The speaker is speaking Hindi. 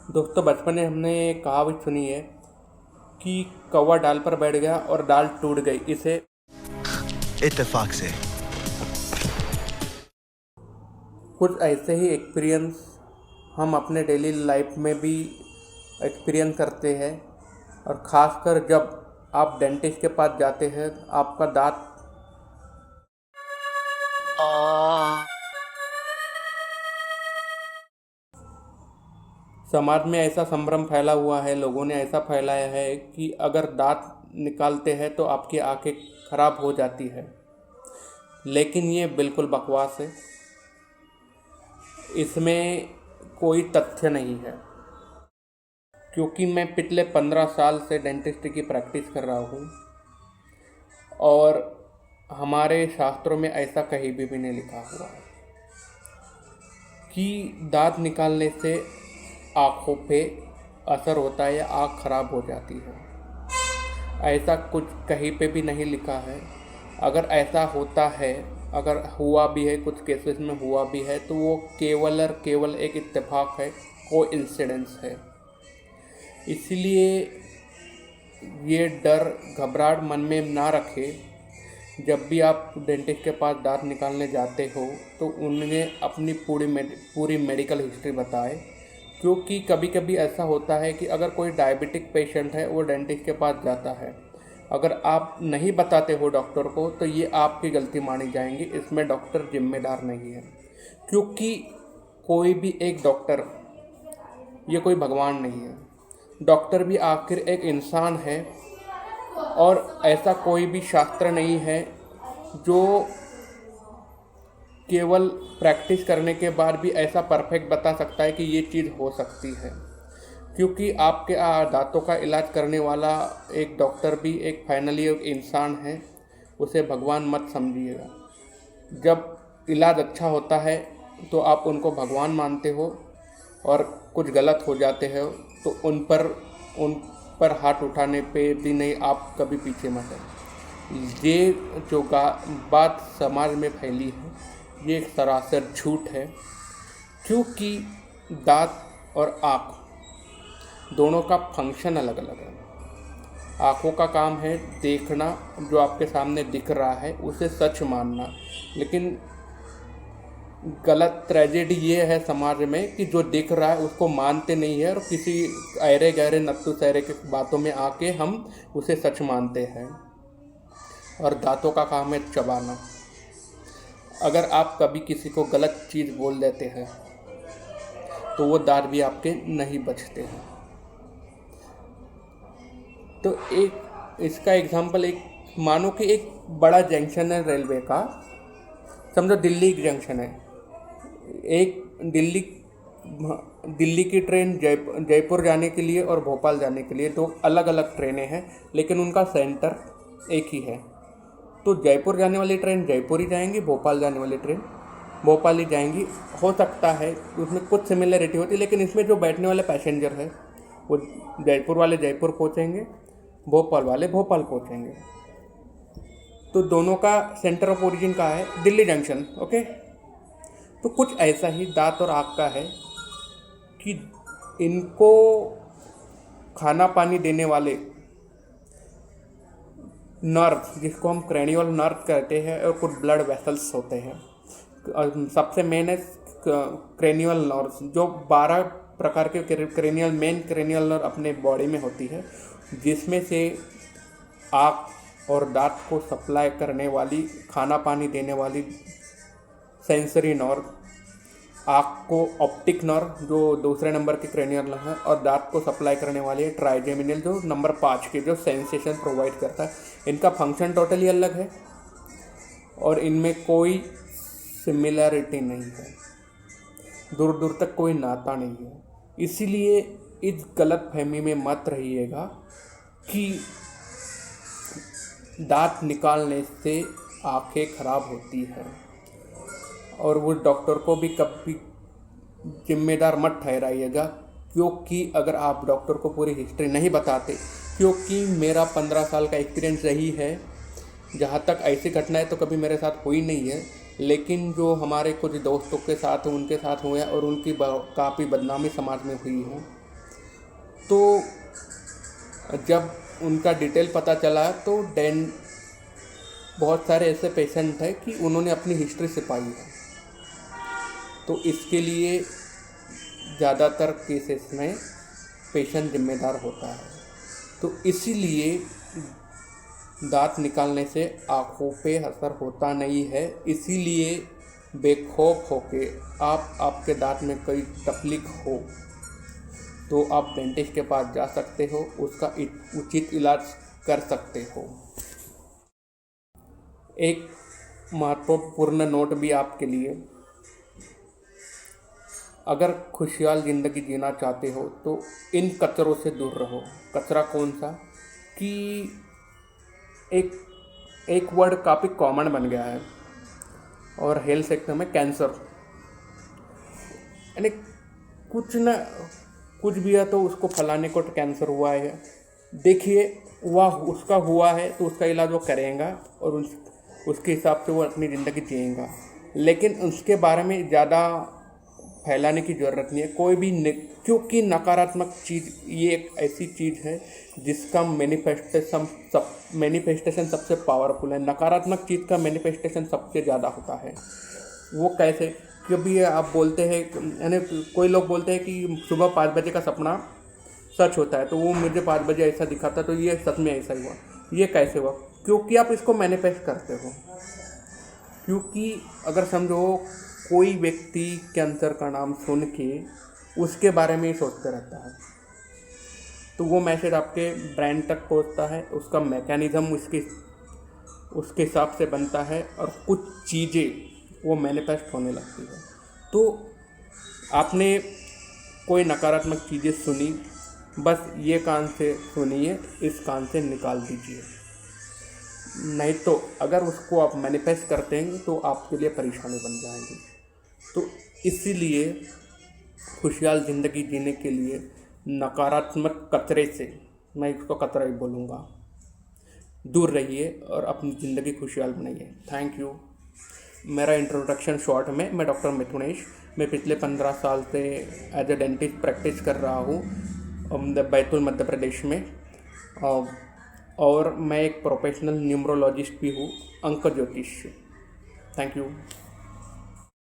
दोस्तों, बचपन में हमने एक कहावत सुनी है कि कौवा डाल पर बैठ गया और डाल टूट गई। इसे इत्तेफाक से। कुछ ऐसे ही एक्सपीरियंस हम अपने डेली लाइफ में भी एक्सपीरियंस करते हैं, और ख़ासकर जब आप डेंटिस्ट के पास जाते हैं, आपका दांत समाज में ऐसा संभ्रम फैला हुआ है, लोगों ने ऐसा फैलाया है कि अगर दांत निकालते हैं तो आपकी आंखें खराब हो जाती है। लेकिन ये बिल्कुल बकवास है, इसमें कोई तथ्य नहीं है। क्योंकि मैं पिछले 15 साल से डेंटिस्ट की प्रैक्टिस कर रहा हूँ, और हमारे शास्त्रों में ऐसा कहीं भी नहीं लिखा हुआ है कि दांत निकालने से आँखों पे असर होता है या आँख खराब हो जाती है। ऐसा कुछ कहीं पे भी नहीं लिखा है। अगर ऐसा होता है, अगर हुआ भी है, कुछ केसेस में हुआ भी है, तो वो केवल और केवल एक इत्तेफाक है, कोइंसिडेंस है। इसलिए ये डर घबराहट मन में ना रखें। जब भी आप डेंटिस्ट के पास दांत निकालने जाते हो तो उन्हें अपनी पूरी मेडिकल हिस्ट्री बताएं। क्योंकि कभी कभी ऐसा होता है कि अगर कोई डायबिटिक पेशेंट है, वो डेंटिस्ट के पास जाता है, अगर आप नहीं बताते हो डॉक्टर को, तो ये आपकी गलती मानी जाएंगी। इसमें डॉक्टर जिम्मेदार नहीं है, क्योंकि कोई भी एक डॉक्टर, ये कोई भगवान नहीं है। डॉक्टर भी आखिर एक इंसान है, और ऐसा कोई भी शास्त्र नहीं है जो केवल प्रैक्टिस करने के बाद भी ऐसा परफेक्ट बता सकता है कि ये चीज़ हो सकती है। क्योंकि आपके दांतों का इलाज करने वाला एक डॉक्टर भी एक फाइनली एक इंसान है, उसे भगवान मत समझिएगा। जब इलाज अच्छा होता है तो आप उनको भगवान मानते हो, और कुछ गलत हो जाते हो तो उन पर हाथ उठाने पे भी नहीं, आप कभी पीछे मत हैं। ये जो बात समाज में फैली है, ये एक सरासर झूठ है। क्योंकि दांत और आँख दोनों का फंक्शन अलग अलग है। आँखों का काम है देखना, जो आपके सामने दिख रहा है उसे सच मानना। लेकिन गलत ट्रेजेडी ये है समाज में कि जो दिख रहा है उसको मानते नहीं है, और किसी अहरे गहरे नत्थु सहरे की बातों में आके हम उसे सच मानते हैं। और दांतों का काम है चबाना। अगर आप कभी किसी को गलत चीज़ बोल देते हैं तो वो दांत भी आपके नहीं बचते हैं। तो एक इसका एग्जांपल, एक मानो कि एक बड़ा जंक्शन है रेलवे का, समझो दिल्ली जंक्शन है। एक दिल्ली की ट्रेन जयपुर जाने के लिए और भोपाल जाने के लिए दो अलग अलग ट्रेनें हैं, लेकिन उनका सेंटर एक ही है। तो जयपुर जाने वाली ट्रेन जयपुर ही जाएंगी, भोपाल जाने वाली ट्रेन भोपाल ही जाएंगी। हो सकता है उसमें कुछ सिमिलरिटी होती है, लेकिन इसमें जो बैठने वाले पैसेंजर है वो जयपुर वाले जयपुर पहुँचेंगे, भोपाल वाले भोपाल पहुँचेंगे। तो दोनों का सेंटर ऑफ ओरिजिन कहाँ है? दिल्ली जंक्शन। ओके, तो कुछ ऐसा ही दांत और आँख का है कि इनको खाना पानी देने वाले नर्व, जिसको हम क्रेनियल नर्व कहते हैं, और कुछ ब्लड वेसल्स होते हैं। सबसे मेन है क्रेनियल नर्व, जो 12 प्रकार के मेन क्रेनियल नर्व अपने बॉडी में होती है, जिसमें से आँख और दांत को सप्लाई करने वाली, खाना पानी देने वाली सेंसरी नर्व, आँख को ऑप्टिक नर्व जो दूसरे नंबर की क्रेनियल नर्व है, और दांत को सप्लाई करने वाली है ट्राइजेमिनल जो नंबर 5 की, जो सेंसेशन प्रोवाइड करता है। इनका फंक्शन टोटली अलग है और इनमें कोई सिमिलरिटी नहीं है, दूर दूर तक कोई नाता नहीं है। इसीलिए इस गलत फहमी में मत रहिएगा कि दांत निकालने से आँखें खराब होती है, और वो डॉक्टर को भी कभी जिम्मेदार मत ठहराइएगा। क्योंकि अगर आप डॉक्टर को पूरी हिस्ट्री नहीं बताते, क्योंकि मेरा 15 साल का एक्सपीरियंस रही है, जहाँ तक ऐसी घटनाएं तो कभी मेरे साथ हुई नहीं है, लेकिन जो हमारे कुछ दोस्तों के साथ उनके साथ हुए और उनकी काफ़ी बदनामी समाज में हुई है। तो जब उनका डिटेल पता चला तो बहुत सारे ऐसे पेशेंट हैं कि उन्होंने अपनी हिस्ट्री छिपाई है, तो इसके लिए ज़्यादातर केसेस में पेशेंट जिम्मेदार होता है। तो इसीलिए दांत निकालने से आँखों पे असर होता नहीं है। इसीलिए बेखौफ होके आपके दांत में कोई तकलीफ हो तो आप डेंटिस्ट के पास जा सकते हो, उसका उचित इलाज कर सकते हो। एक महत्वपूर्ण नोट भी आपके लिए, अगर खुशहाल ज़िंदगी जीना चाहते हो तो इन कचरों से दूर रहो। कचरा कौन सा कि एक वर्ड काफ़ी कॉमन बन गया है और हेल्थ सेक्टर में कैंसर, यानी कुछ भी है तो उसको फलाने को कैंसर हुआ है। देखिए वह उसका हुआ है तो उसका इलाज वो करेगा और उसके हिसाब से वो अपनी ज़िंदगी जिएगा, लेकिन उसके बारे में ज़्यादा फैलाने की ज़रूरत नहीं है कोई भी क्योंकि नकारात्मक चीज़ ये एक ऐसी चीज़ है जिसका मैनिफेस्टेशन सबसे पावरफुल है। नकारात्मक चीज़ का मैनिफेस्टेशन सबसे ज़्यादा होता है। वो कैसे? कभी आप बोलते हैं, यानी कोई लोग बोलते हैं कि सुबह 5 बजे का सपना सच होता है, तो वो मुझे 5 बजे ऐसा दिखा था तो ये सच में ऐसा ही हुआ। ये कैसे हुआ? क्योंकि आप इसको मैनिफेस्ट करते हो। क्योंकि अगर समझो कोई व्यक्ति कैंसर का नाम सुन के उसके बारे में ही सोचते रहता है, तो वो मैसेज आपके ब्रेन तक पहुंचता है, उसका मैकेनिज़्म उसके हिसाब से बनता है और कुछ चीज़ें वो मैनिफेस्ट होने लगती है। तो आपने कोई नकारात्मक चीज़ें सुनी, बस ये कान से सुनिए, इस कान से निकाल दीजिए। नहीं तो अगर उसको आप मैनिफेस्ट करते हैं तो आपके लिए परेशानी बन जाएगी। तो इसीलिए खुशहाल ज़िंदगी जीने के लिए नकारात्मक कचरे से, मैं इसको कचरा ही बोलूँगा, दूर रहिए और अपनी ज़िंदगी खुशहाल बनाइए। Thank you. मेरा इंट्रोडक्शन शॉर्ट में, मैं डॉक्टर मिथुनेश, मैं पिछले 15 साल से एज ए डेंटिस्ट प्रैक्टिस कर रहा हूँ बैतूल मध्य प्रदेश में, और मैं एक प्रोफेशनल न्यूमरोलॉजिस्ट भी हूँ, अंक ज्योतिष। Thank you.